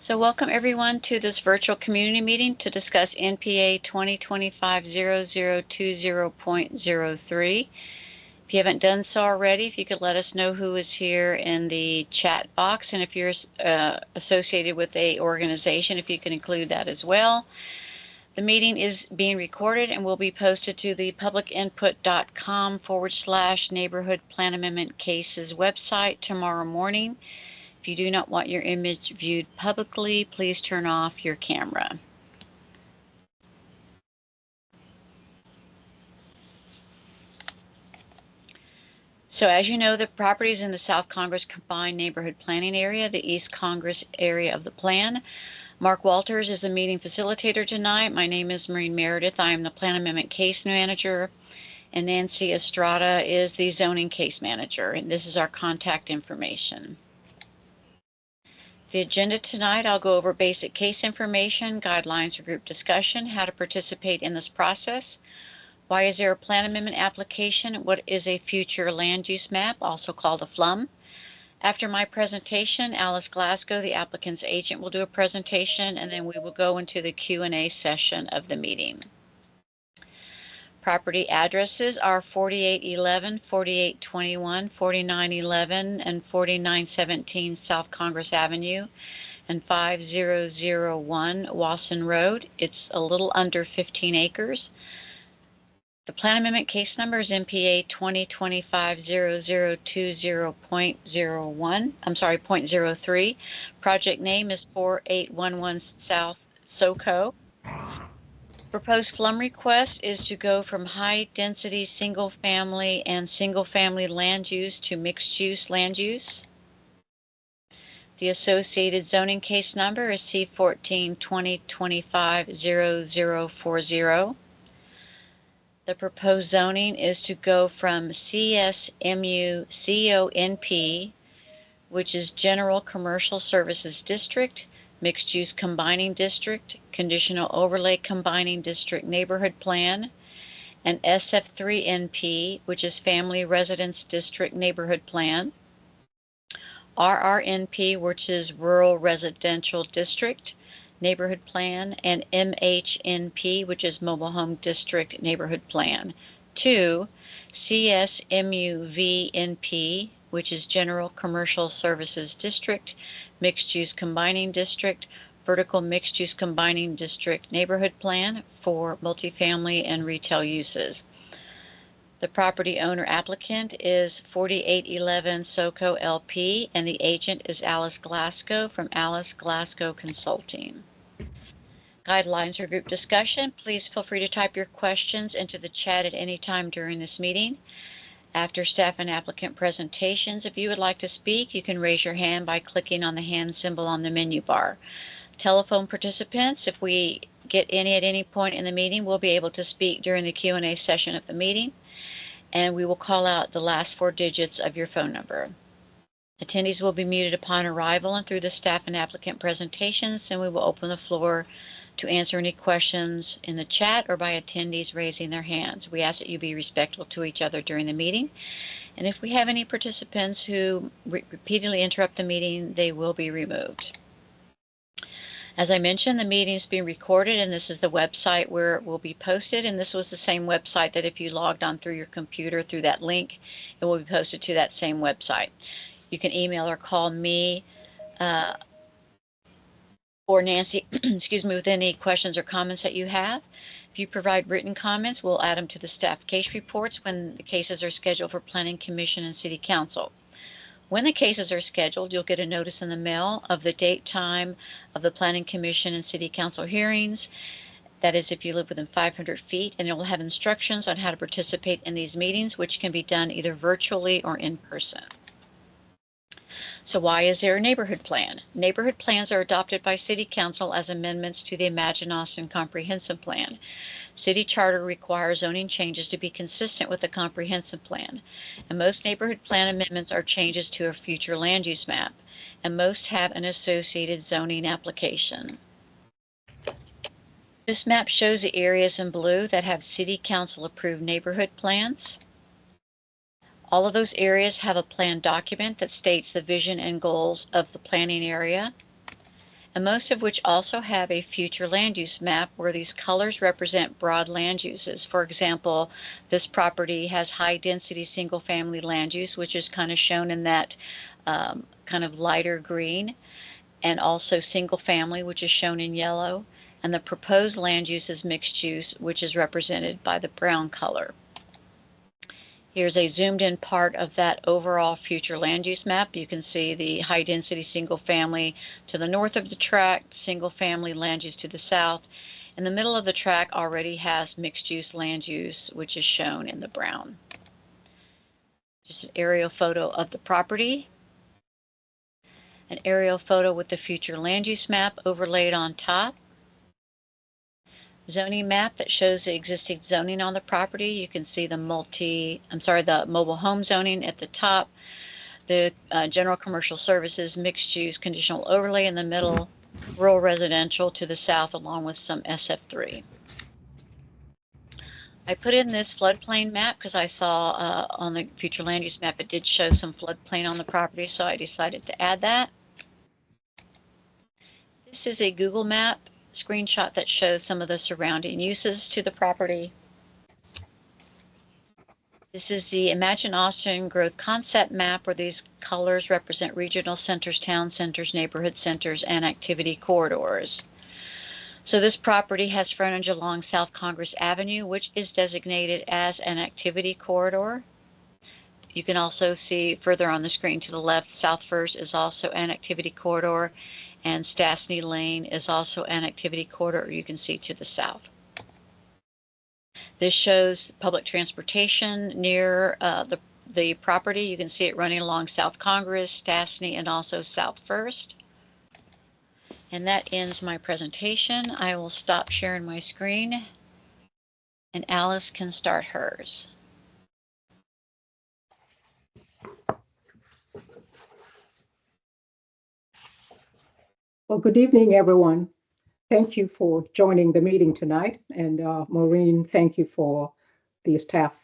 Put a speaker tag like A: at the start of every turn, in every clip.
A: So welcome everyone to this virtual community meeting to discuss NPA 2025-0020.03. If you haven't done so already, if you could let us know who is here in the chat box, and if you're associated with a organization, if you can include that as well. The meeting is being recorded and will be posted to the publicinput.com/neighborhood plan amendment cases website tomorrow morning. If you do not want your image viewed publicly, please turn off your camera. So as you know, the property is in the South Congress Combined Neighborhood Planning Area, the East Congress area of the plan. Mark Walters is the meeting facilitator tonight. My name is Maureen Meredith. I am the Plan Amendment Case Manager, and Nancy Estrada is the Zoning Case Manager, and this is our contact information. The agenda tonight, I'll go over basic case information, guidelines for group discussion, how to participate in this process, why is there a plan amendment application, what is a future land use map, also called a FLUM. After my presentation, Alice Glasgow, the applicant's agent, will do a presentation, and then we will go into the Q&A session of the meeting. Property addresses are 4811, 4821, 4911, and 4917 South Congress Avenue and 5001 Wasson Road. It's a little under 15 acres. The plan amendment case number is NPA 2025-0020.03. Project name is 4811 South SoCo. Proposed FLUM request is to go from high-density single-family and single-family land use to mixed-use land use. The associated zoning case number is C14-2025-0040. The proposed zoning is to go from CSMU CONP, which is General Commercial Services District, Mixed Use Combining District, Conditional Overlay Combining District Neighborhood Plan, and SF3NP, which is Family Residence District Neighborhood Plan, RRNP, which is Rural Residential District Neighborhood Plan, and MHNP, which is Mobile Home District Neighborhood Plan. 2, CSMUVNP, which is General Commercial Services District, Mixed Use Combining District, Vertical Mixed Use Combining District Neighborhood Plan for multifamily and retail uses. The property owner applicant is 4811 SoCo LP, and the agent is Alice Glasgow from Alice Glasgow Consulting. Guidelines for group discussion. Please feel free to type your questions into the chat at any time during this meeting. After staff and applicant presentations, if you would like to speak, you can raise your hand by clicking on the hand symbol on the menu bar. Telephone participants, if we get any at any point in the meeting, we'll be able to speak during the Q&A session of the meeting, and we will call out the last 4 digits of your phone number. Attendees will be muted upon arrival and through the staff and applicant presentations, and we will open the floor to answer any questions in the chat or by attendees raising their hands. We ask that you be respectful to each other during the meeting. And if we have any participants who repeatedly interrupt the meeting, they will be removed. As I mentioned, the meeting is being recorded, and this is the website where it will be posted. And this was the same website that if you logged on through your computer through that link, it will be posted to that same website. You can email or call me or Nancy, excuse me, with any questions or comments that you have. If you provide written comments, we'll add them to the staff case reports when the cases are scheduled for Planning Commission and City Council. When the cases are scheduled, you'll get a notice in the mail of the date, time of the Planning Commission and City Council hearings. That is if you live within 500 feet, and it will have instructions on how to participate in these meetings, which can be done either virtually or in person. So why is there a neighborhood plan? Neighborhood plans are adopted by City Council as amendments to the Imagine Austin Comprehensive Plan. City Charter requires zoning changes to be consistent with the Comprehensive Plan, and most neighborhood plan amendments are changes to a future land use map, and most have an associated zoning application. This map shows the areas in blue that have City Council approved neighborhood plans. All of those areas have a plan document that states the vision and goals of the planning area. and most of which also have a future land use map where these colors represent broad land uses. For example, this property has high density single family land use, which is kind of shown in that kind of lighter green, and also single family, which is shown in yellow, and the proposed land use is mixed use, which is represented by the brown color. Here's a zoomed in part of that overall future land use map. You can see the high density single family to the north of the tract, single family land use to the south, and the middle of the tract already has mixed use land use, which is shown in the brown. Just an aerial photo of the property. An aerial photo with the future land use map overlaid on top. Zoning map that shows the existing zoning on the property. You can see the mobile home zoning at the top, the general commercial services, mixed use, conditional overlay in the middle, rural residential to the south, along with some SF3. I put in this floodplain map because I saw on the future land use map it did show some floodplain on the property, so I decided to add that. This is a Google map screenshot that shows some of the surrounding uses to the property. This is the Imagine Austin Growth Concept Map, where these colors represent regional centers, town centers, neighborhood centers, and activity corridors. So this property has frontage along South Congress Avenue, which is designated as an activity corridor. You can also see further on the screen to the left, South First is also an activity corridor, and Stastny Lane is also an activity corridor, you can see to the south. This shows public transportation near the property. You can see it running along South Congress, Stastny, and also South First. And that ends my presentation. I will stop sharing my screen, and Alice can start hers.
B: Well, good evening, everyone. Thank you for joining the meeting tonight. And Maureen, thank you for the staff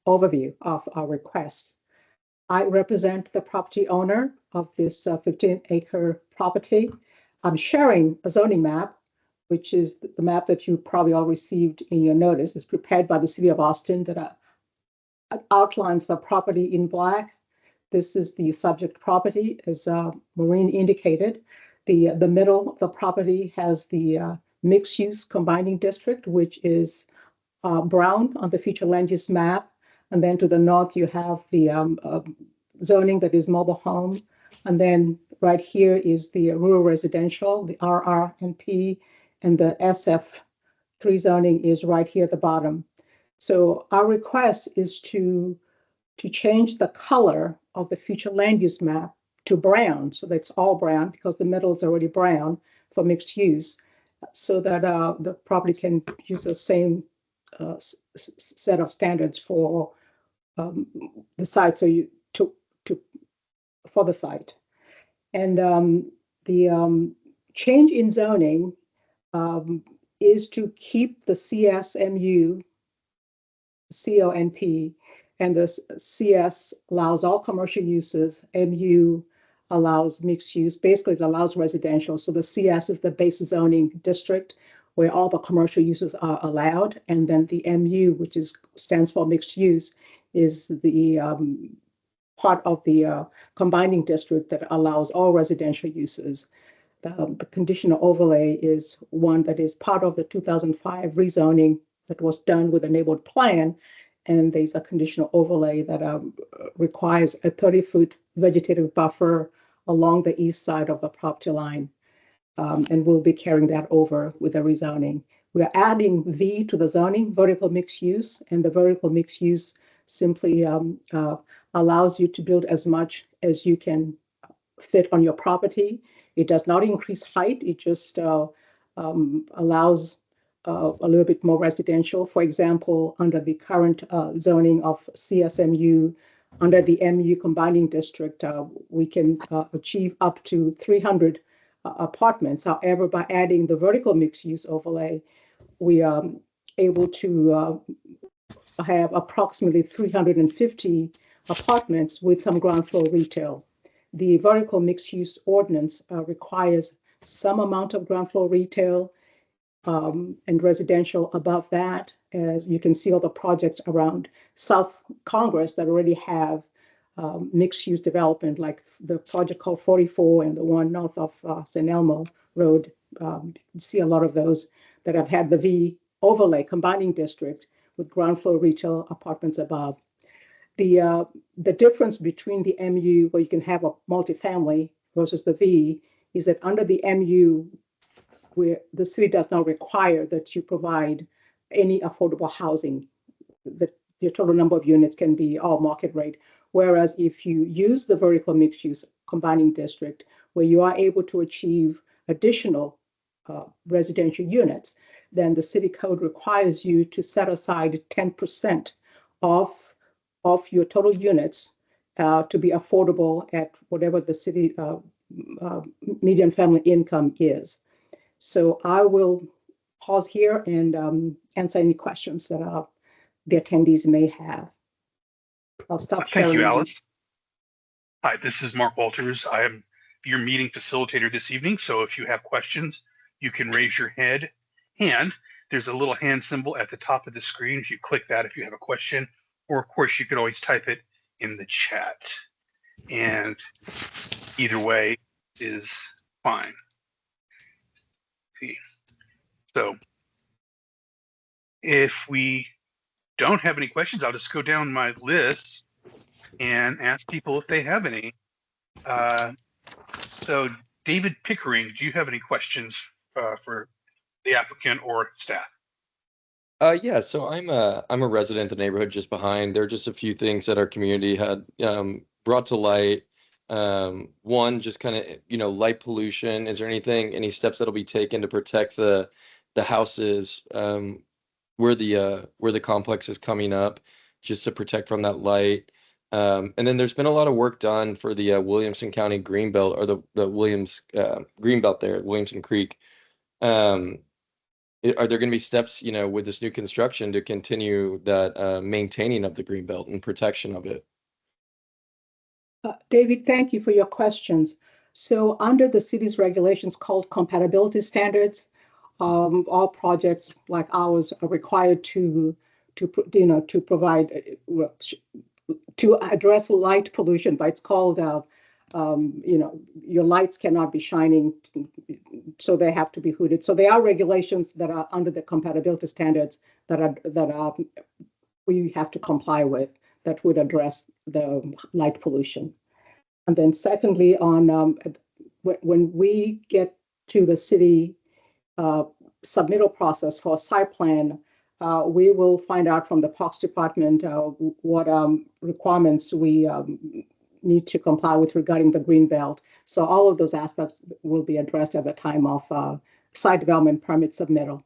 B: overview of our request. I represent the property owner of this 15-acre property. I'm sharing a zoning map, which is the map that you probably all received in your notice. It's prepared by the City of Austin that outlines the property in black. This is the subject property, as Maureen indicated. The middle of the property has the mixed use combining district, which is brown on the future land use map. And then to the north, you have the zoning that is mobile home. And then right here is the rural residential, the RRNP, and the SF3 zoning is right here at the bottom. So our request is to change the color of the future land use map to brown, so that's all brown because the middle is already brown for mixed use, so that the property can use the same set of standards for the site, for the site. And the change in zoning is to keep the CSMU, CONP, and the CS allows all commercial uses, MU allows mixed use, basically it allows residential. So the CS is the base zoning district where all the commercial uses are allowed. And then the MU, which stands for mixed use, is the part of the combining district that allows all residential uses. The conditional overlay is one that is part of the 2005 rezoning that was done with a neighborhood plan. And there's a conditional overlay that requires a 30-foot vegetative buffer along the east side of the property line. And we'll be carrying that over with the rezoning. We're adding V to the zoning, vertical mixed use, and the vertical mixed use simply allows you to build as much as you can fit on your property. It does not increase height. It just allows a little bit more residential. For example, under the current zoning of CSMU, under the MU combining district, we can achieve up to 300 apartments. However, by adding the vertical mixed use overlay, we are able to have approximately 350 apartments with some ground floor retail. The vertical mixed use ordinance requires some amount of ground floor retail and residential above that. As you can see all the projects around South Congress that already have mixed-use development, like the project called 44 and the one north of San Elmo Road. You see a lot of those that have had the V overlay combining district with ground floor retail apartments above. The difference between the MU, where you can have a multifamily, versus the V, is that under the MU, where the city does not require that you provide any affordable housing. Your total number of units can be all market rate. Whereas if you use the vertical mixed use combining district, where you are able to achieve additional residential units, then the city code requires you to set aside 10% of your total units to be affordable at whatever the city median family income is. So I will pause here and answer any questions that the attendees may have. I'll stop sharing.
C: Thank you, Alice. Hi, this is Mark Walters. I am your meeting facilitator this evening. So if you have questions, you can raise your hand. There's a little hand symbol at the top of the screen. If you click that, if you have a question, or of course, you could always type it in the chat. And either way is fine. So if we don't have any questions, I'll just go down my list and ask people if they have any. So David Pickering, do you have any questions for the applicant or staff?
D: Yeah, so I'm a resident of the neighborhood just behind. There are just a few things that our community had brought to light. One, just kind of, light pollution. Is there any steps that'll be taken to protect the houses where the complex is coming up, just to protect from that light? And then there's been a lot of work done for the Williamson County Greenbelt, or the Williams Greenbelt there, Williamson Creek. Are there going to be steps, with this new construction to continue that maintaining of the Greenbelt and protection of it?
B: David, thank you for your questions. So under the city's regulations called compatibility standards, all projects like ours are required to provide to address light pollution, but it's called your lights cannot be shining, so they have to be hooded. So there are regulations that are under the compatibility standards that we have to comply with, that would address the light pollution. And then secondly, on when we get to the city submittal process for a site plan, we will find out from the Parks Department what requirements we need to comply with regarding the green belt. So all of those aspects will be addressed at the time of site development permit submittal.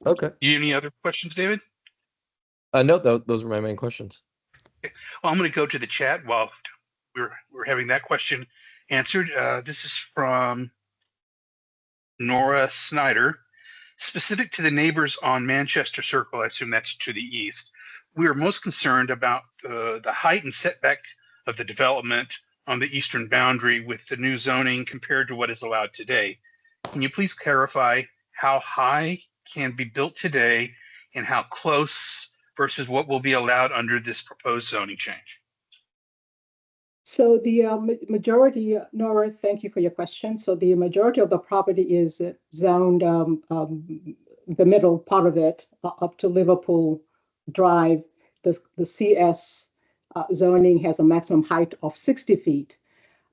C: Okay. Any other questions, David?
D: No, those were my main questions.
C: Okay. Well, I'm going to go to the chat while we're having that question answered. This is from Nora Snyder. Specific to the neighbors on Manchester Circle, I assume that's to the east, we are most concerned about the height and setback of the development on the eastern boundary with the new zoning compared to what is allowed today. Can you please clarify how high can be built today and how close versus what will be allowed under this proposed zoning change?
B: So the majority, Nora, thank you for your question. So the majority of the property is zoned, the middle part of it, up to Liverpool Drive. The CS zoning has a maximum height of 60 feet.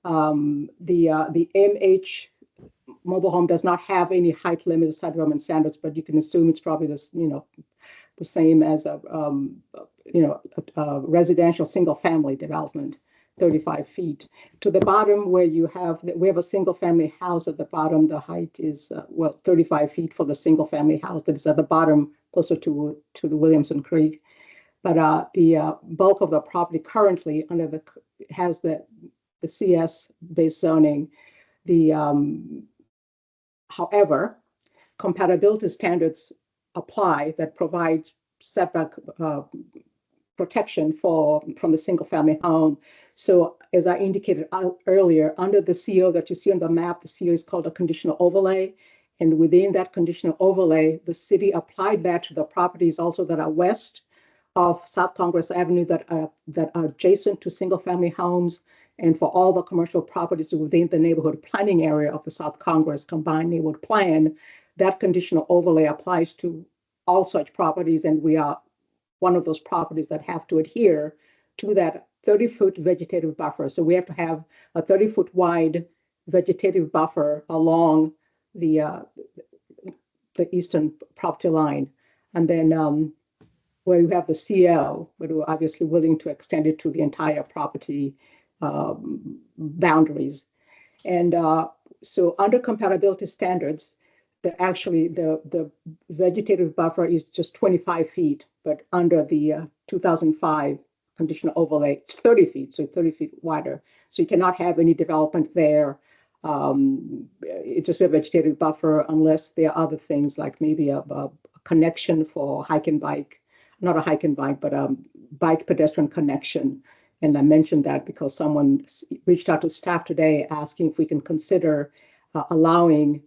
B: The MH mobile home does not have any height limit side development standards, but you can assume it's probably this, the same as a residential single family development, 35 feet. To the bottom where we have a single family house at the bottom, the height is 35 feet for the single family house that is at the bottom closer to the Williamson Creek. But the bulk of the property currently has the CS based zoning. However, compatibility standards apply that provides setback protection from the single family home. So as I indicated earlier, under the CO that you see on the map, the CO is called a conditional overlay. And within that conditional overlay, the city applied that to the properties also that are west of South Congress Avenue that are adjacent to single-family homes, and for all the commercial properties within the neighborhood planning area of the South Congress Combined Neighborhood Plan. That conditional overlay applies to all such properties, and we are one of those properties that have to adhere to that 30-foot vegetative buffer. So we have to have a 30-foot wide vegetative buffer along the eastern property line. And then where you have the CL, but we're obviously willing to extend it to the entire property boundaries. And so under compatibility standards, the vegetative buffer is just 25 feet, but under the 2005 conditional overlay, it's 30 feet, so 30 feet wider. So you cannot have any development there. It's just a vegetative buffer unless there are other things like maybe a connection for hike and bike, not a hike and bike, but a bike pedestrian connection. And I mentioned that because someone reached out to staff today asking if we can consider allowing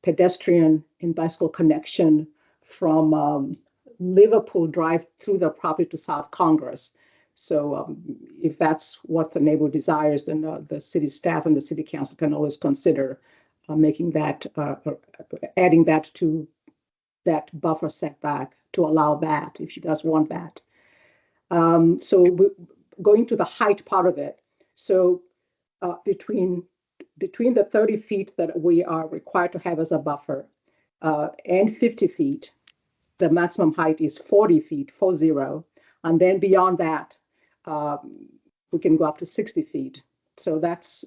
B: pedestrian and bicycle connection from Liverpool Drive through the property to South Congress. So if that's what the neighborhood desires, then the city staff and the city council can always consider making that, adding that to that buffer setback to allow that if she does want that. So going to the height part of it. So between the 30 feet that we are required to have as a buffer and 50 feet, the maximum height is 40 feet, 40. And then beyond that, we can go up to 60 feet. So that's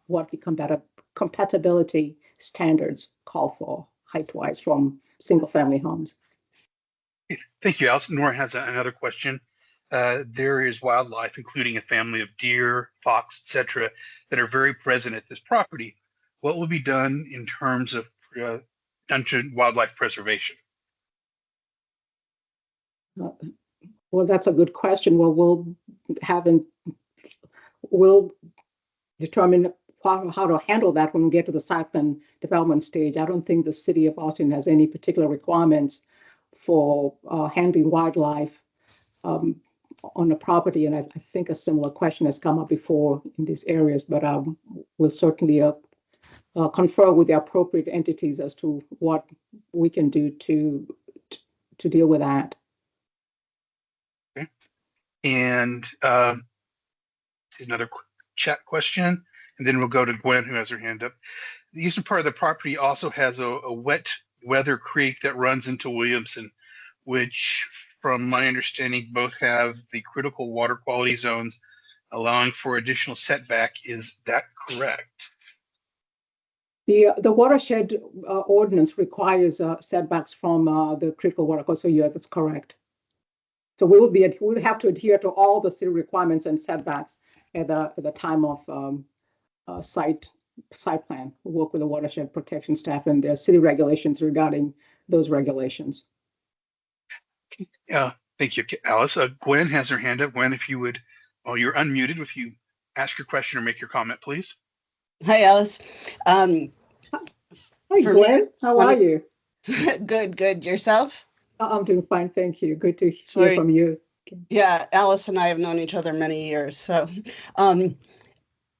B: what the compatibility standards call for height-wise from single-family homes.
C: Thank you, Alice. Nora has another question. There is wildlife, including a family of deer, fox, etc., that are very present at this property. What will be done in terms of wildlife preservation?
B: Well, that's a good question. Well, we'll determine how to handle that when we get to the site plan development stage. I don't think the city of Austin has any particular requirements for handling wildlife on the property, and I think a similar question has come up before in these areas, but we'll certainly confer with the appropriate entities as to what we can do to deal with that.
C: Okay. And another chat question, and then we'll go to Gwen, who has her hand up. The eastern part of the property also has a wet weather creek that runs into Williamson, which, from my understanding, both have the critical water quality zones, allowing for additional setback. Is that correct?
B: The watershed ordinance requires setbacks from the critical water quality. So yeah, that's correct. So we'll have to adhere to all the city requirements and setbacks at the time of site plan. We'll work with the watershed protection staff and their city regulations regarding those regulations.
C: Thank you, Alice. Gwen has her hand up. Gwen, if you would, you're unmuted. If you ask your question or make your comment, please.
E: Hi, Alice.
B: Hi, Gwen. How are you?
E: Good. Yourself?
B: I'm doing fine, thank you. Good to hear from you.
E: Yeah, Alice and I have known each other many years. So I'm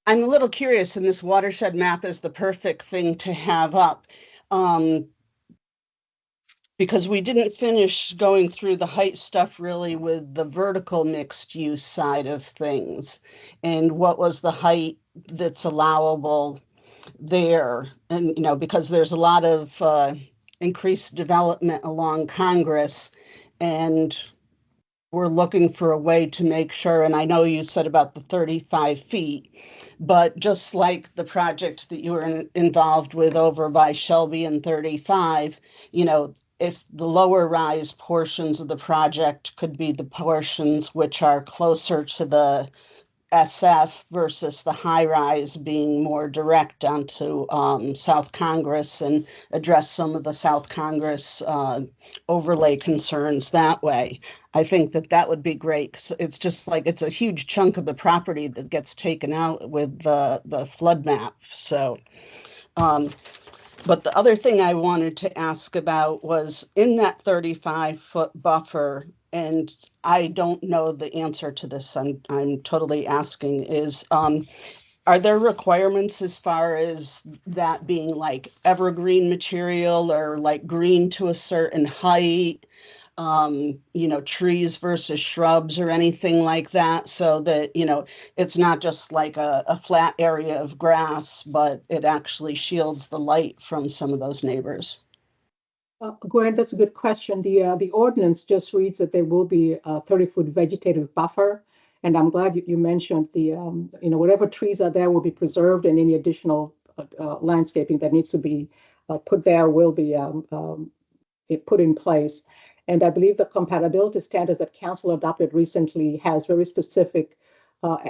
E: a little curious, and this watershed map is the perfect thing to have up. Because we didn't finish going through the height stuff really with the vertical mixed use side of things. And what was the height that's allowable there? And, because there's a lot of increased development along Congress, and we're looking for a way to make sure, and I know you said about the 35 feet, but just like the project that you were involved with over by Shelby and 35, if the lower rise portions of the project could be the portions which are closer to the SF versus the high rise being more direct onto South Congress and address some of the South Congress overlay concerns that way. I think that that would be great, 'cause it's just like it's a huge chunk of the property that gets taken out with the flood map. So, but the other thing I wanted to ask about was in that 35-foot buffer, and I don't know the answer to this, I'm totally asking, is are there requirements as far as that being like evergreen material or like green to a certain height? Trees versus shrubs or anything like that, so that, it's not just like a flat area of grass, but it actually shields the light from some of those neighbors.
B: Gwen, that's a good question. The ordinance just reads that there will be a 30-foot vegetative buffer. And I'm glad you mentioned whatever trees are there will be preserved, and any additional landscaping that needs to be put there will be put in place. And I believe the compatibility standards that council adopted recently has very specific,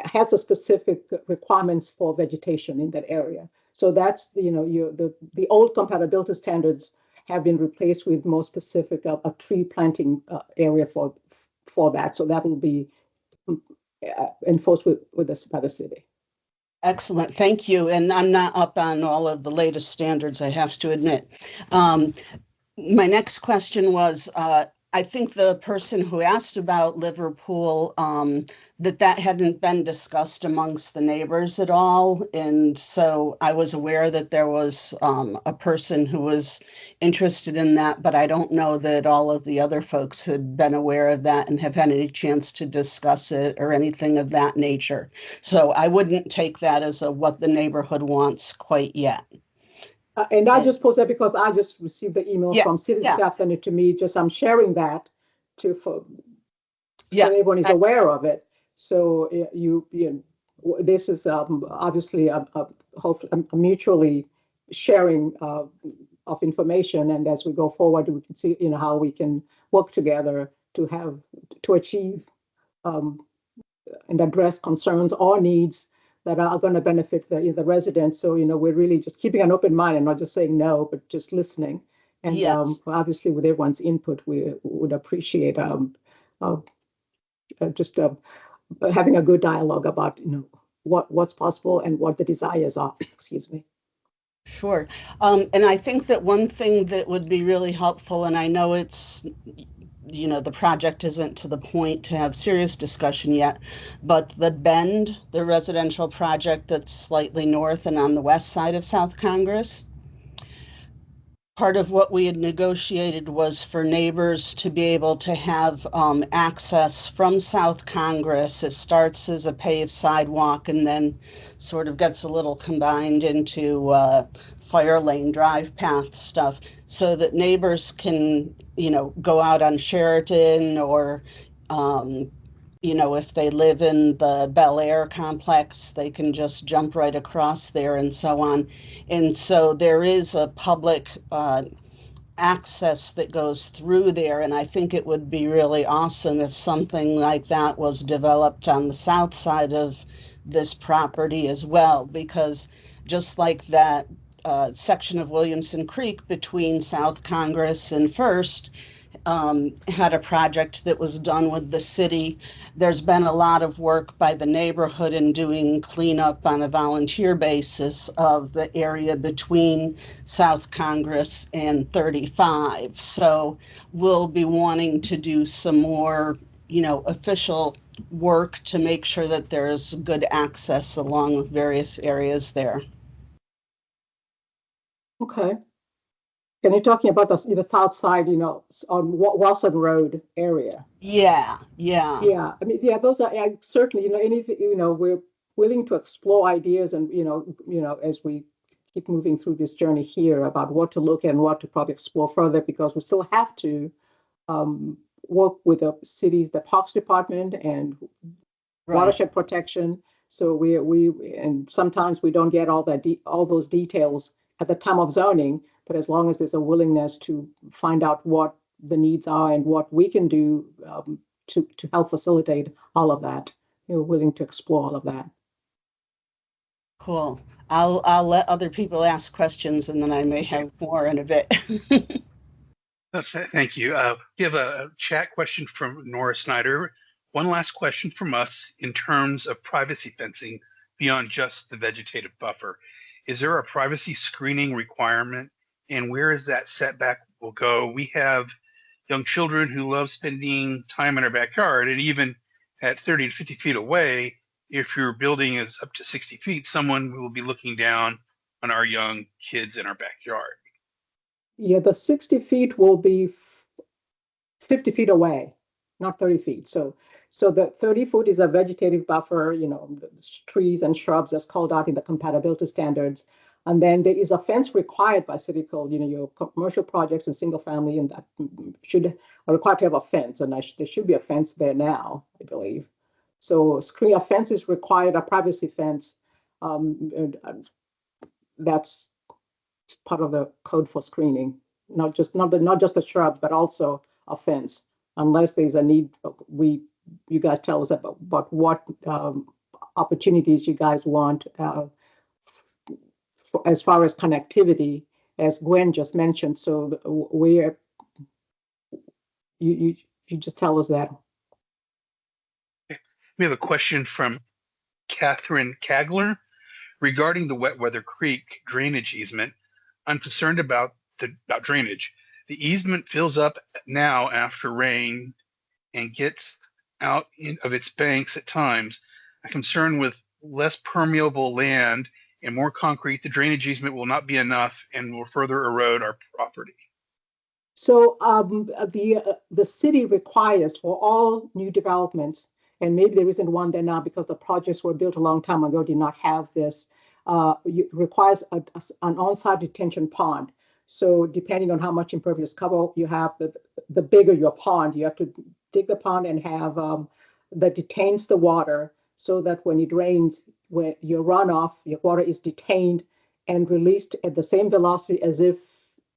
B: has the specific requirements for vegetation in that area. So that's, the old compatibility standards have been replaced with more specific a tree planting area for that. So that will be enforced by the city.
E: Excellent, thank you. And I'm not up on all of the latest standards, I have to admit. My next question was, I think the person who asked about Liverpool, that hadn't been discussed amongst the neighbors at all. And so I was aware that there was a person who was interested in that, but I don't know that all of the other folks had been aware of that and have had any chance to discuss it or anything of that nature. So I wouldn't take that as what the neighborhood wants quite yet.
B: And I just posted that because I just received the email from city staff, sent it to me. I'm sharing that so everyone is aware of it. So this is obviously a mutually sharing of information, and as we go forward, we can see how we can work together to achieve and address concerns or needs that are going to benefit the residents. So, we're really just keeping an open mind and not just saying no, but just listening. And obviously, with everyone's input, we would appreciate just having a good dialogue about, what's possible and what the desires are. Excuse me.
E: Sure. And I think that one thing that would be really helpful, and I know it's, the project isn't to the point to have serious discussion yet, but the Bend, the residential project that's slightly north and on the west side of South Congress, part of what we had negotiated was for neighbors to be able to have access from South Congress. It starts as a paved sidewalk and then sort of gets a little combined into fire lane drive path stuff, so that neighbors can, go out on Sheraton or, if they live in the Bel Air complex, they can just jump right across there and so on. And so there is a public access that goes through there. And I think it would be really awesome if something like that was developed on the south side of this property as well, because just like that section of Williamson Creek between South Congress and First had a project that was done with the city. There's been a lot of work by the neighborhood in doing cleanup on a volunteer basis of the area between South Congress and 35. So we'll be wanting to do some more, official work to make sure that there's good access along various areas there.
B: Okay. And you're talking about the south side, on Wilson Road area.
E: Yeah.
B: I mean, those are certainly, anything, we're willing to explore ideas and, as we keep moving through this journey here about what to look at and what to probably explore further, because we still have to work with the cities, the Parks Department and watershed protection. So and sometimes we don't get all those details at the time of zoning, but as long as there's a willingness to find out what the needs are and what we can do to help facilitate all of that, you're willing to explore all of that.
E: Cool. I'll let other people ask questions, and then I may have more in a bit.
C: Thank you. We have a chat question from Nora Snyder. One last question from us in terms of privacy fencing beyond just the vegetative buffer. Is there a privacy screening requirement, and where is that setback will go? We have young children who love spending time in our backyard, and even at 30 to 50 feet away, if your building is up to 60 feet, someone will be looking down on our young kids in our backyard.
B: Yeah, the 60 feet will be 50 feet away, not 30 feet. So the 30-foot is a vegetative buffer, trees and shrubs as called out in the compatibility standards. And then there is a fence required by city code, your commercial projects and single family, and that are required to have a fence. And there should be a fence there now, I believe. So a fence is required, a privacy fence. That's part of the code for screening, not just the shrubs, but also a fence, unless there's a need. You guys tell us about what opportunities you guys want as far as connectivity, as Gwen just mentioned. So where you just tell us that.
C: We have a question from Catherine Kagler regarding the Wet Weather Creek drainage easement. I'm concerned about drainage. The easement fills up now after rain and gets out of its banks at times. I'm concerned with less permeable land and more concrete. The drainage easement will not be enough and will further erode our property.
B: So the city requires for all new developments, and maybe there isn't one there now because the projects were built a long time ago, did not have this, requires an on-site detention pond. So depending on how much impervious cover you have, the bigger your pond, you have to dig the pond and have that detains the water so that when it rains, when your runoff, your water is detained and released at the same velocity as if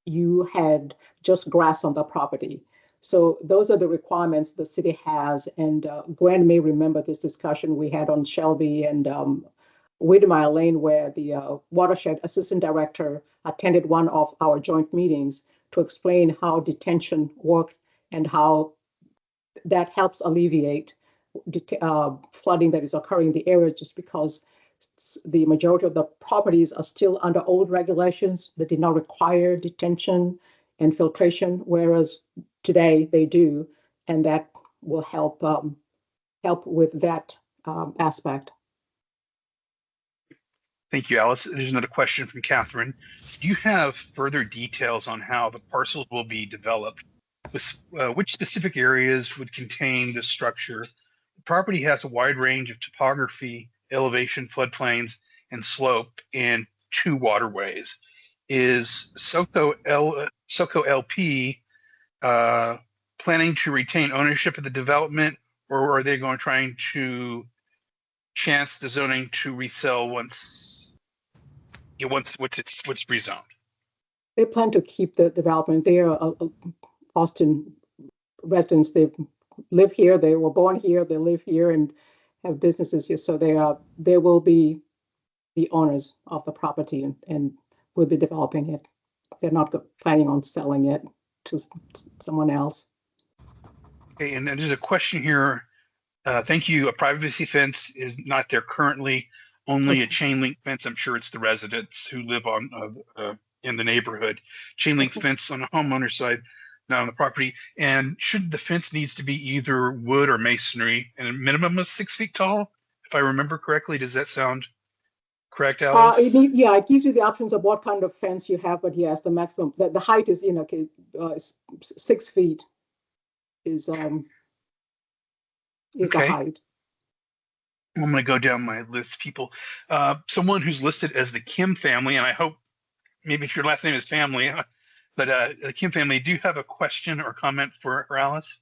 B: you had just grass on the property. So those are the requirements the city has. And Gwen may remember this discussion we had on Shelby and Widmeyer Lane, where the watershed assistant director attended one of our joint meetings to explain how detention worked and how that helps alleviate flooding that is occurring in the area, just because the majority of the properties are still under old regulations that did not require detention and filtration, whereas today they do, and that will help with that aspect.
C: Thank you, Alice. There's another question from Catherine. Do you have further details on how the parcels will be developed? Which specific areas would contain this structure? The property has a wide range of topography, elevation, floodplains, and slope, and 2 waterways. Is SoCo LP planning to retain ownership of the development, or are they trying to chance the zoning to resell once it's rezoned?
B: They plan to keep the development. They are Austin residents. They live here. They were born here. They live here and have businesses here. So they will be the owners of the property and will be developing it. They're not planning on selling it to someone else.
C: Okay, and there's a question here. Thank you. A privacy fence is not there currently, only a chain link fence. I'm sure it's the residents who live on in the neighborhood. Chain link fence on the homeowner side, not on the property. And should the fence needs to be either wood or masonry, and a minimum of 6 feet tall, if I remember correctly. Does that sound correct, Alice?
B: It gives you the options of what kind of fence you have, but yes, the maximum, the height is 6 feet is the height.
C: I'm going to go down my list of people. Someone who's listed as the Kim family, and I hope maybe if your last name is family, but the Kim family, do you have a question or comment for Alice?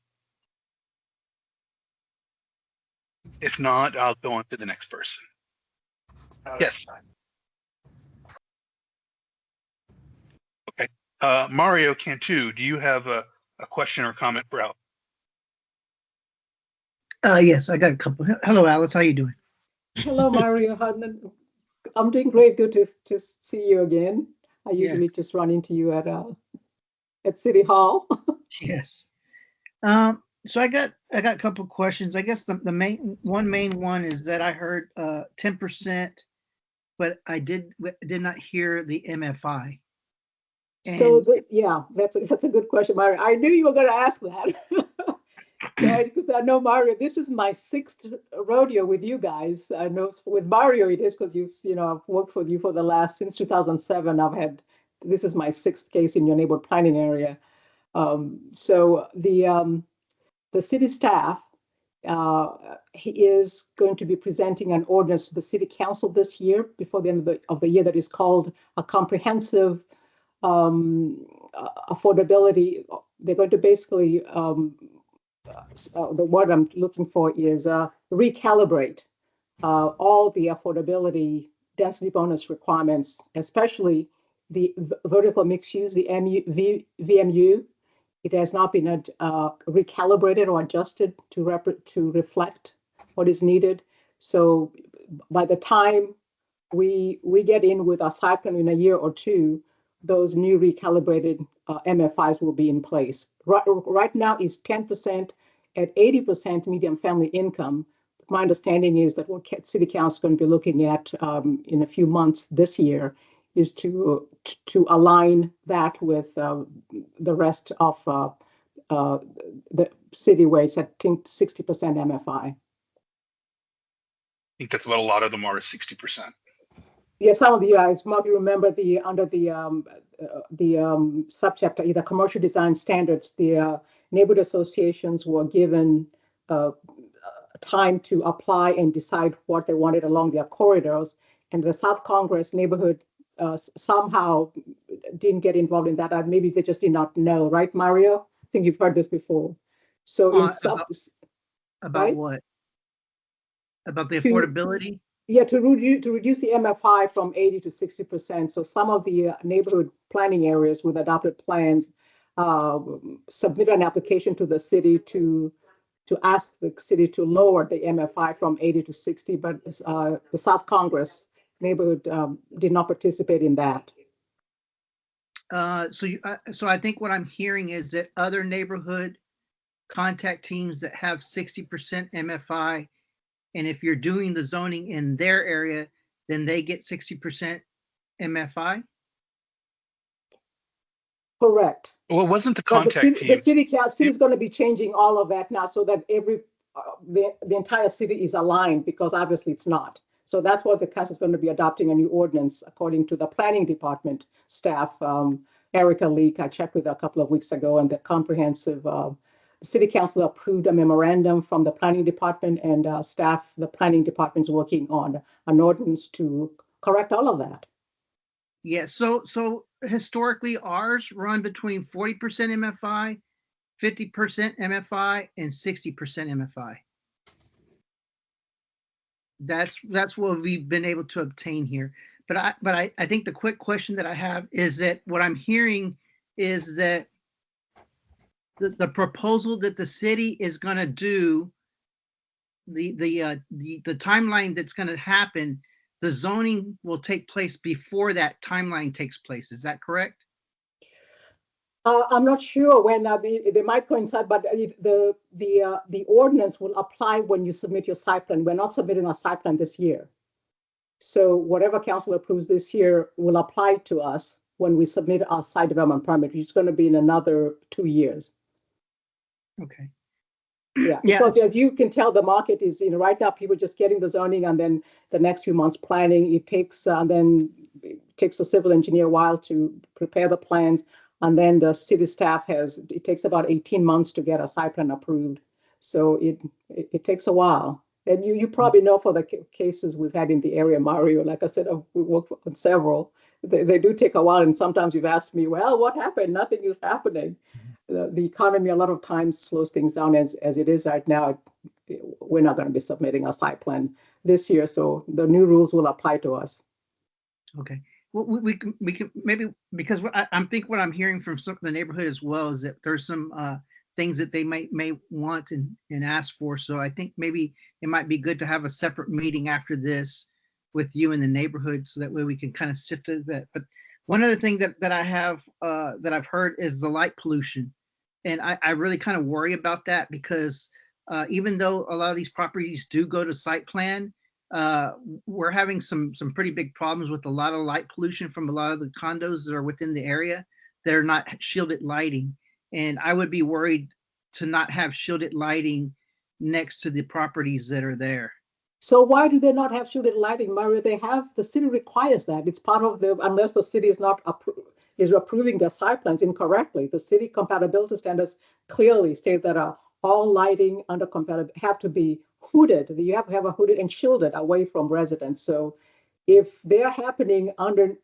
C: If not, I'll go on to the next person. Yes. Okay. Mario Cantu, do you have a question or comment for Alice?
F: Yes, I got a couple. Hello, Alice. How you doing?
B: Hello, Mario. I'm doing great. Good to see you again. I
F: Yes,
B: usually just run into you at City Hall.
F: yes. So I got a couple of questions. I guess the main one is that I heard 10%, but I did not hear the MFI.
B: So
F: And
B: yeah, that's a good question, Mario. I knew you were going to ask that. Yeah, because I know Mario. This is my sixth rodeo with you guys. I know with Mario it is because I've worked with you for the last since 2007. This is my sixth case in your neighborhood planning area. So the city staff he is going to be presenting an ordinance to the city council this year before the end of the year that is called a comprehensive affordability. They're going to basically the word I'm looking for is recalibrate all the affordability density bonus requirements, especially the vertical mixed use, the VMU. It has not been recalibrated or adjusted to reflect what is needed. So by the time we get in with our cycle in a year or two, those new recalibrated MFIs will be in place. Right now is 10% at 80% median family income. My understanding is that what City Council is going to be looking at in a few months this year is to align that with the rest of the city where it's at 60% MFI.
C: I think that's what a lot of them are, is 60%.
B: Yeah, some of the Mark, you remember under the subchapter either commercial design standards, the neighborhood associations were given time to apply and decide what they wanted along their corridors, and the South Congress neighborhood somehow didn't get involved in that. Maybe they just did not know, right, Mario? I think you've heard this before. So in
F: about
B: right?
F: what? About the
B: To
F: affordability?
B: Yeah, to reduce the MFI from 80 to 60%. So some of the neighborhood planning areas with adopted plans submit an application to the city to ask the city to lower the MFI from 80 to 60, but the South Congress neighborhood did not participate in that.
F: So I think what I'm hearing is that other neighborhood contact teams that have 60% MFI, and if you're doing the zoning in their area, then they get 60% MFI.
B: Correct.
C: Well, it wasn't the
B: But
C: contact
B: the
C: teams.
B: city is going to be changing all of that now so that the entire city is aligned, because obviously it's not. So that's what the council is going to be adopting, a new ordinance according to the planning department staff. Erica Leak, I checked with her a couple of weeks ago, and the comprehensive city council approved a memorandum from the planning department, and staff, the planning department is working on an ordinance to correct all of that.
F: Yeah, so historically ours run between 40% MFI, 50% MFI, and 60% MFI. That's what we've been able to obtain here. But I think the quick question that I have is that what I'm hearing is that the proposal that the city is going to do, the timeline that's going to happen, the zoning will take place before that timeline takes place. Is that correct?
B: I'm not sure when they might coincide, but the ordinance will apply when you submit your site plan. We're not submitting a site plan this year, so whatever council approves this year will apply to us when we submit our site development permit, which is going to be in another 2 years.
F: Okay.
B: Yeah, because as you can tell, the market is, right now people just getting the zoning, and then the next few months planning. It takes a civil engineer a while to prepare the plans, and then the city staff it takes about 18 months to get a site plan approved. So it takes a while. And you probably know for the cases we've had in the area, Mario, like I said, we worked on several. They do take a while, and sometimes you've asked me, well, what happened? Nothing is happening. The economy a lot of times slows things down as it is right now. We're not going to be submitting a site plan this year, so the new rules will apply to us.
F: Okay. Well, we can maybe, because I'm think what I'm hearing from some of the neighborhood as well is that there's some things that they may want and ask for. So I think maybe it might be good to have a separate meeting after this with you in the neighborhood, so that way we can kind of sift through that. But one other thing that I have that I've heard is the light pollution, and I really kind of worry about that, because even though a lot of these properties do go to site plan, we're having some pretty big problems with a lot of light pollution from a lot of the condos that are within the area that are not shielded lighting. And I would be worried to not have shielded lighting next to the properties that are there.
B: So why do they not have shielded lighting, Mario? They have, the city requires that. It's part of the, unless the city is not is approving their site plans incorrectly. The city compatibility standards clearly state that all lighting under compatibility have to be hooded. You have to have a hooded and shielded away from residents. So if they're happening under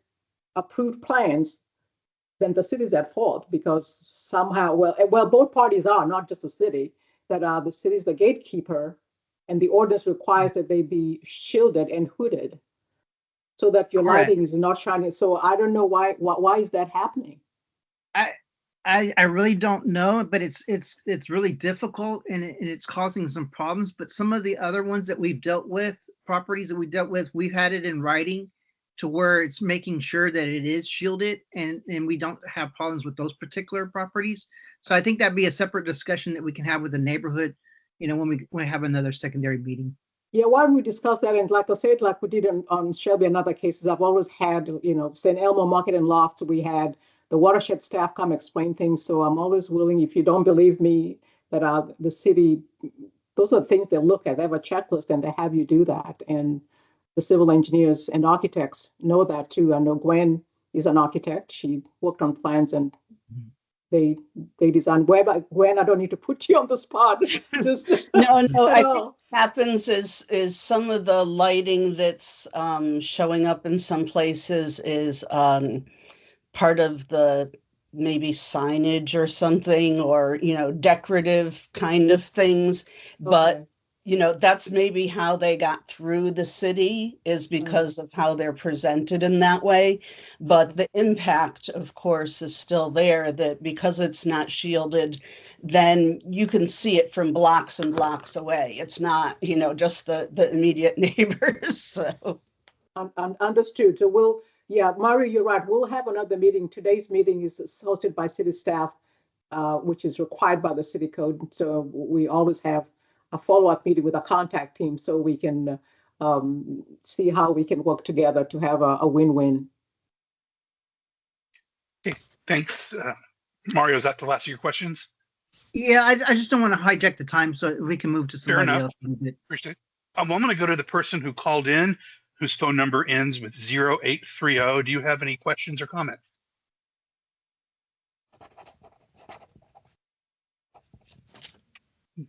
B: approved plans, then the city's at fault, because somehow, well, both parties are, not just the city, that the city's the gatekeeper, and the ordinance requires that they be shielded and hooded so that your
F: Correct.
B: lighting is not shining. So I don't know why is that happening?
F: I really don't know, but it's really difficult, and it's causing some problems. But some of the other ones that we've dealt with, properties that we dealt with, we've had it in writing to where it's making sure that it is shielded, and we don't have problems with those particular properties. So I think that'd be a separate discussion that we can have with the neighborhood, when we have another secondary meeting.
B: Yeah, why don't we discuss that? And like I said, like we did on Shelby and other cases, I've always had, St. Elmo Market and Lofts, we had the watershed staff come explain things. So I'm always willing, if you don't believe me, that the city, those are the things they look at. They have a checklist and they have you do that. And the civil engineers and architects know that too. I know Gwen is an architect. She worked on plans and they designed. Gwen, I don't need to put you on the spot. Just
E: No, I think
B: know.
E: what happens is some of the lighting that's showing up in some places is part of the maybe signage or something, or decorative kind of things. But
B: Okay.
E: that's maybe how they got through the city, is because of how they're presented in that way. But the impact, of course, is still there, that because it's not shielded, then you can see it from blocks and blocks away. It's not, just the immediate neighbors. So
B: Understood. So Mario, you're right. We'll have another meeting. Today's meeting is hosted by city staff, which is required by the city code. So we always have a follow-up meeting with a contact team so we can see how we can work together to have a win-win.
C: Okay, thanks. Mario, is that the last of your questions?
F: Yeah, I just don't want to hijack the time, so we can move to somebody else.
C: Appreciate it. Well, I'm going to go to the person who called in, whose phone number ends with 0830. Do you have any questions or comments?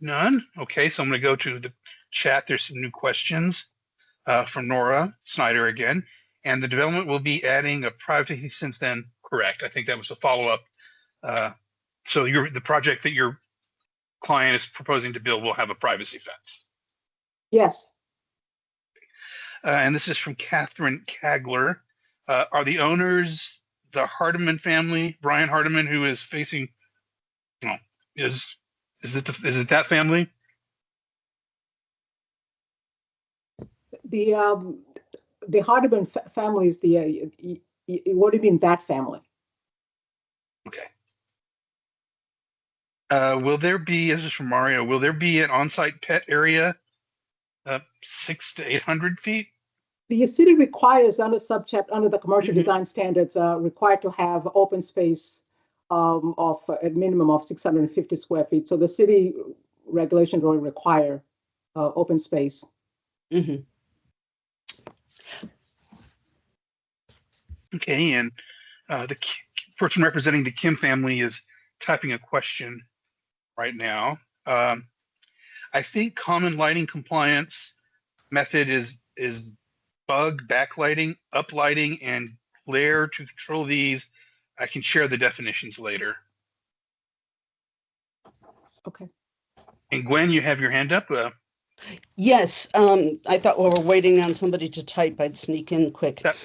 C: None? Okay, so I'm going to go to the chat. There's some new questions from Nora Snyder again. And the development will be adding a privacy since then. Correct. I think that was a follow-up. So the project that your client is proposing to build will have a privacy fence.
B: Yes.
C: And this is from Catherine Kagler. Are the owners the Hardiman family, Brian Hardiman, who is facing, is it that family?
B: The Hardiman family is what do you mean, that family?
C: Okay. This is from Mario, will there be an on-site pet area 600 to 800 feet?
B: The city requires under the commercial design standards, required to have open space of a minimum of 650 square feet. So the city regulations will require open space.
E: Mm-hmm.
C: Okay, and the person representing the Kim family is typing a question right now. I think common lighting compliance method is bug backlighting, uplighting, and glare. To control these, I can share the definitions later.
B: Okay.
C: And Gwen, you have your hand up.
E: Yes, I thought while we're waiting on somebody to type, I'd sneak in quick.
C: That,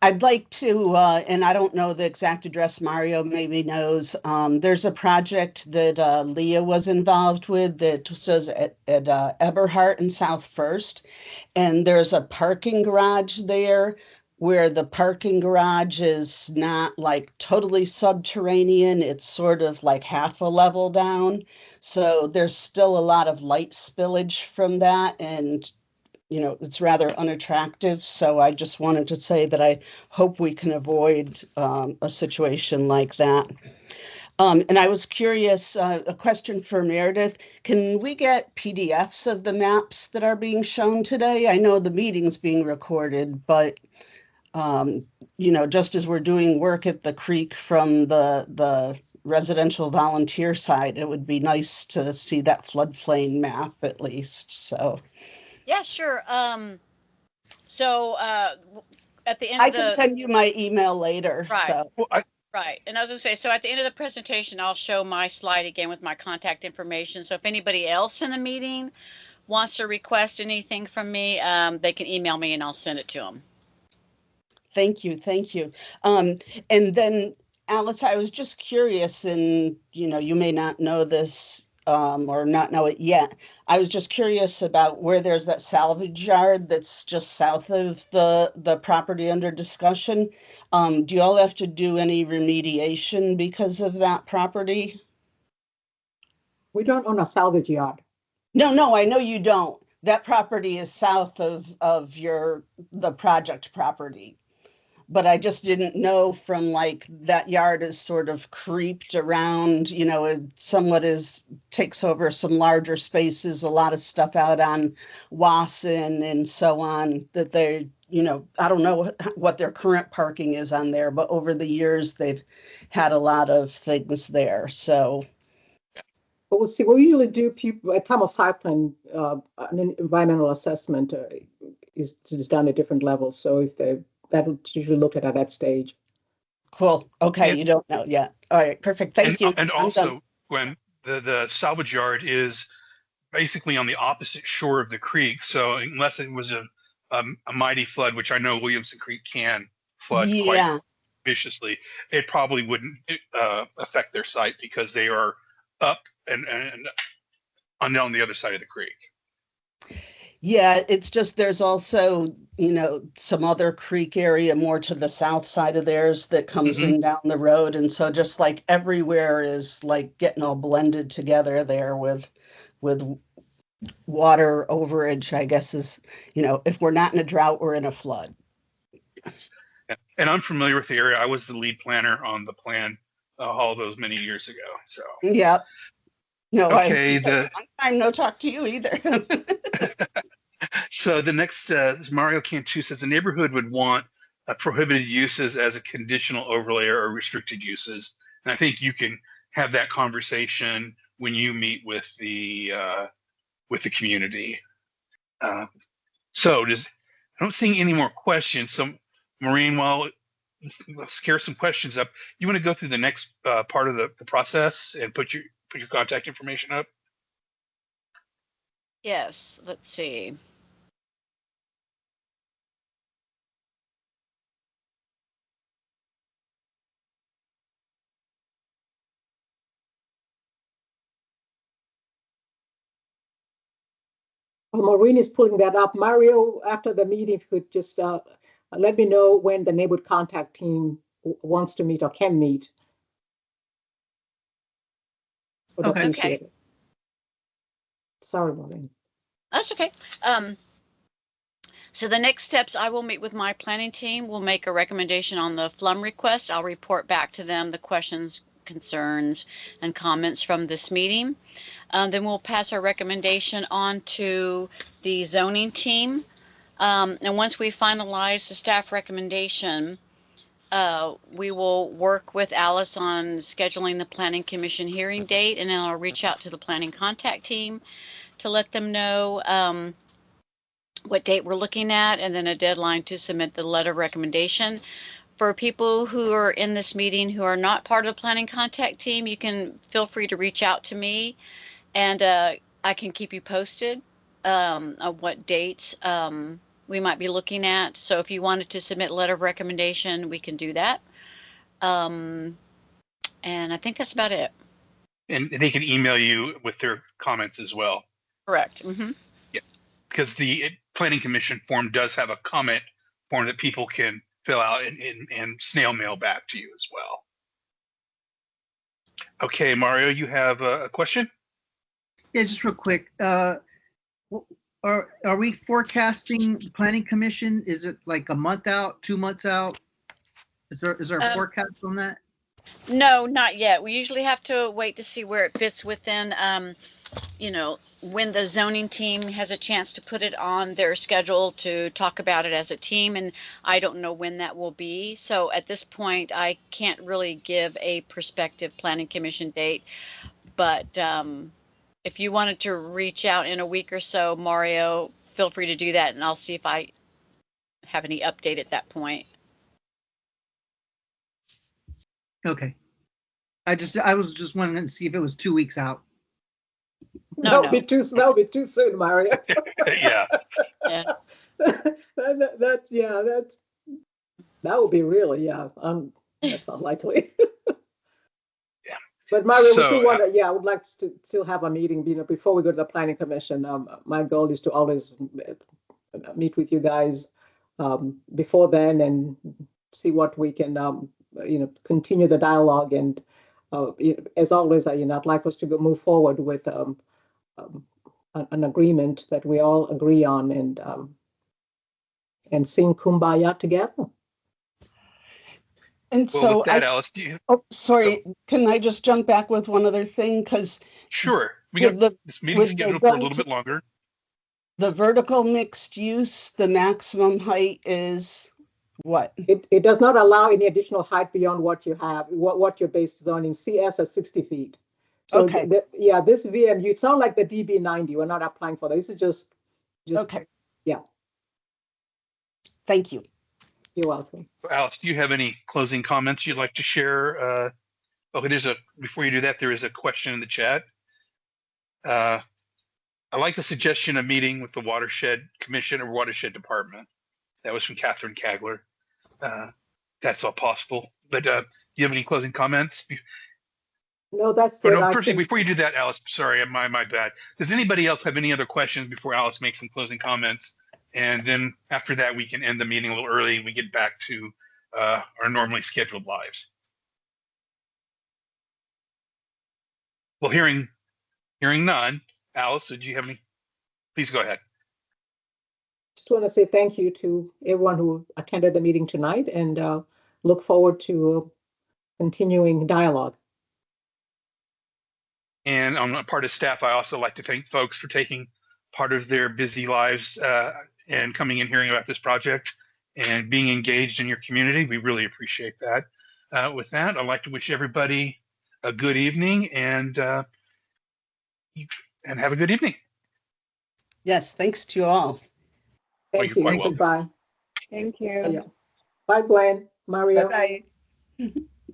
E: I'd like to, and I don't know the exact address, Mario maybe knows. There's a project that Leah was involved with that says at Eberhart and South First, and there's a parking garage there where the parking garage is not like totally subterranean. It's sort of like half a level down. So there's still a lot of light spillage from that, and it's rather unattractive. So I just wanted to say that I hope we can avoid a situation like that. And I was curious, a question for Meredith. Can we get PDFs of the maps that are being shown today? I know the meeting's being recorded, but just as we're doing work at the creek from the residential volunteer side, it would be nice to see that floodplain map at least. So
A: Yeah, sure. So at the end
E: I
A: of
E: can
A: the
E: send you my email later.
A: right,
E: So
C: well,
A: right, and I was gonna say, so at the end of the presentation, I'll show my slide again with my contact information. So if anybody else in the meeting wants to request anything from me, they can email me and I'll send it to them.
E: thank you, thank you. And then Alice, I was just curious, and you may not know this or not know it yet. I was just curious about where there's that salvage yard that's just south of the property under discussion. Do you all have to do any remediation because of that property?
B: We don't own a salvage yard.
E: No, I know you don't. That property is south of the project property. But I just didn't know from like that yard is sort of creeped around, it somewhat takes over some larger spaces, a lot of stuff out on Wasson and so on that they, I don't know what their current parking is on there, but over the years they've had a lot of things there. So
B: But we'll see. We usually do people at time of site plan, an environmental assessment is done at different levels. So if that'll usually look at that stage.
E: cool. Okay,
C: and
E: you don't know yet. All right, perfect. Thank you.
C: and
E: I'm done.
C: also, when the salvage yard is basically on the opposite shore of the creek, so unless it was a mighty flood, which I know Williamson Creek can flood quite
E: Yeah.
C: viciously, it probably wouldn't affect their site because they are up and on the other side of the creek.
E: Yeah, it's just there's also, some other creek area more to the south side of theirs that comes
C: Mhm.
E: in down the road. And so just like everywhere is like getting all blended together there with water overage, I guess is, if we're not in a drought, we're in a flood.
C: Yeah. And I'm familiar with the area. I was the lead planner on the plan all those many years ago. So
E: Yeah. No, I was gonna
C: okay,
E: say long time no talk to you either.
C: so the next Mario Cantu says the neighborhood would want prohibited uses as a conditional overlay or restricted uses, and I think you can have that conversation when you meet with the community. So I don't see any more questions. So Maureen, while let's scare some questions up, you want to go through the next part of the process and put your contact information up?
A: Yes, let's see.
B: Maureen is pulling that up. Mario, after the meeting, if you could just let me know when the neighborhood contact team wants to meet or can meet. Would
F: Okay.
B: appreciate it. Sorry, Maureen.
A: That's okay. So the next steps, I will meet with my planning team. We'll make a recommendation on the FLUM request. I'll report back to them the questions, concerns, and comments from this meeting. Then we'll pass our recommendation on to the zoning team. And once we finalize the staff recommendation, we will work with Alice on scheduling the planning commission hearing date, and then I'll reach out to the planning contact team to let them know what date we're looking at, and then a deadline to submit the letter of recommendation. For people who are in this meeting who are not part of the planning contact team, you can feel free to reach out to me, and I can keep you posted. of what dates we might be looking at. So if you wanted to submit a letter of recommendation, we can do that. And I think that's about it.
C: And they can email you with their comments as well.
A: Correct. Mm-hmm.
C: Yeah, because the Planning Commission form does have a comment form that people can fill out and snail mail back to you as well. Okay, Mario, you have a question?
F: Yeah, just real quick. Are we forecasting the Planning Commission? Is it like a month out, 2 months out? Is there a forecast on that?
A: No, not yet. We usually have to wait to see where it fits within, you know, when the zoning team has a chance to put it on their schedule to talk about it as a team, and I don't know when that will be. So at this point, I can't really give a prospective planning commission date, but if you wanted to reach out in a week or so, Mario, feel free to do that, and I'll see if I have any update at that point.
F: Okay. I was just wanting to see if it was 2 weeks out.
A: No,
B: That would be too soon, Mario.
C: Yeah.
A: Yeah.
B: That would be really, that's unlikely.
C: Yeah.
B: But Mario, we
C: So,
B: still want to, I would like to still have a meeting, before we go to the planning commission. My goal is to always meet with you guys before then and see what we can, continue the dialogue. And as always, I'd like us to move forward with an agreement that we all agree on and sing Kumbaya together.
E: And
C: well,
E: so
C: with that, Alice, do you?
E: oh, sorry, can I just jump back with one other thing? Because
C: Sure. We got this meeting scheduled for a little bit longer.
E: The vertical mixed use, the maximum height is what?
B: It does not allow any additional height beyond what you have, what your base zoning CS is 60 feet. So
E: Okay.
B: This VMU, it's not like the DB90. We're not applying for that. This is just
E: Okay.
B: Yeah.
E: Thank you.
B: You're welcome.
C: Alice, do you have any closing comments you'd like to share? Okay, before you do that, there is a question in the chat. I like the suggestion of meeting with the Watershed Commission or Watershed Department. That was from Catherine Kagler. That's all possible. But do you have any closing comments?
B: No, that's it.
C: No, first, before you do that, Alice, sorry, my bad. Does anybody else have any other questions before Alice makes some closing comments? And then after that, we can end the meeting a little early. We get back to our normally scheduled lives. Well, hearing none, Alice, did you have any? Please go ahead.
B: Just want to say thank you to everyone who attended the meeting tonight, and look forward to continuing dialogue.
C: And on the part of staff, I also like to thank folks for taking part of their busy lives and coming and hearing about this project and being engaged in your community. We really appreciate that. With that, I'd like to wish everybody a good evening and have a good evening.
E: Yes, thanks to you all.
B: Thank
C: you're
B: you.
C: quite welcome.
B: Goodbye.
G: Thank you.
B: Bye, Gwen, Mario.
E: Bye-bye.